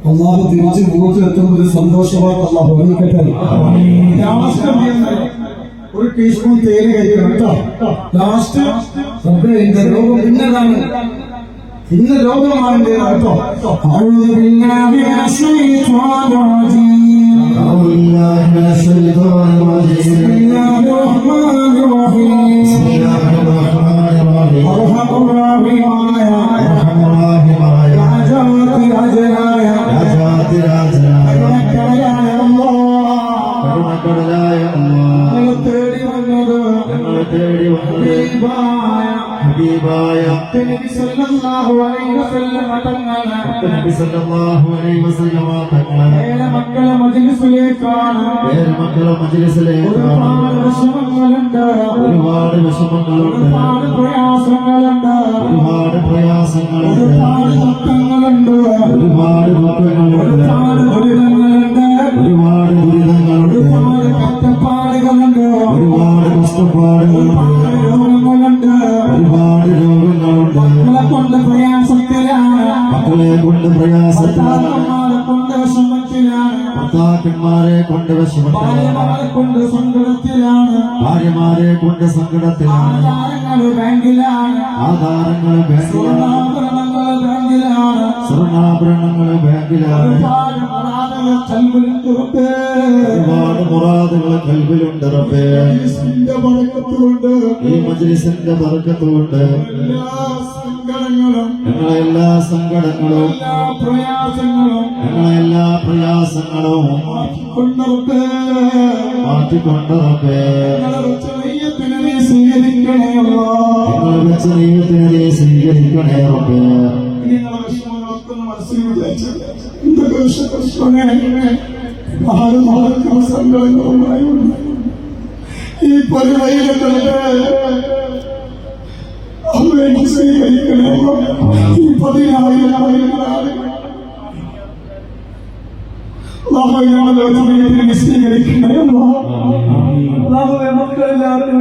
അള്ളാഹു തിരിച്ച് വീട്ടിലെത്തുമ്പോൾ ഒരു സന്തോഷമായിട്ട് അള്ളാഹു അറിയിക്കട്ടെ. ഒരു ടീസ്പൂൺ തേയില കഴിക്കണം കേട്ടോ. ലാസ്റ്റ് എന്റെ രോഗം ഇന്നതാണ്, ഇന്ന രോഗമാണ് കേട്ടോ. മക്കളെ മജ്‌ലിസിലേക്കാണ്, ഒരുപാട് വിഷമങ്ങളുണ്ട്, ഒരുപാട് പ്രയാസങ്ങളുണ്ട്, ഒരുപാട് ദുഃഖങ്ങളുണ്ട്, ഒരുപാട് ദുരിതങ്ങളുണ്ട്, ഒരുപാട് കഷ്ടപ്പാടുകളുണ്ട്, ഒരുപാട് രോഗങ്ങളുണ്ട്, ഒരുപാട് മക്കളെ കൊണ്ട് പ്രയാസത്തിലാണ്, കൊണ്ട് വിഷമത്തിലാണ്, ഭർത്താക്കന്മാരെ കൊണ്ട് വിഷമത്തിലാണ്, കൊണ്ട് സങ്കടത്തിലാണ്, ഭാര്യമാരെ കൊണ്ട് സങ്കടത്തിലാണ്, ആധാരങ്ങൾ ബാങ്കിലാണ്, സ്വർണ്ണാഭരണങ്ങൾ ബാങ്കിലാണ്, ഒരുപാട് മുറാദുകൾ കൽബിലുണ്ട് റബ്ബേ. ഈ മജ്‌ലിസിന്റെ ബർക്കത്തുകൊണ്ട് ഞങ്ങളെല്ലാ സങ്കടങ്ങളും ഞങ്ങളെല്ലാ പ്രയാസങ്ങളും മാറ്റിക്കൊണ്ട് റബ്ബേ സ്വീകരിക്കണേ റബ്ബേ. ഈ പരിവൈകങ്ങളുടെ സ്വീകരിക്കണേ. ഈ 10,000 സ്വീകരിക്കണേ. മക്കളെല്ലാവരും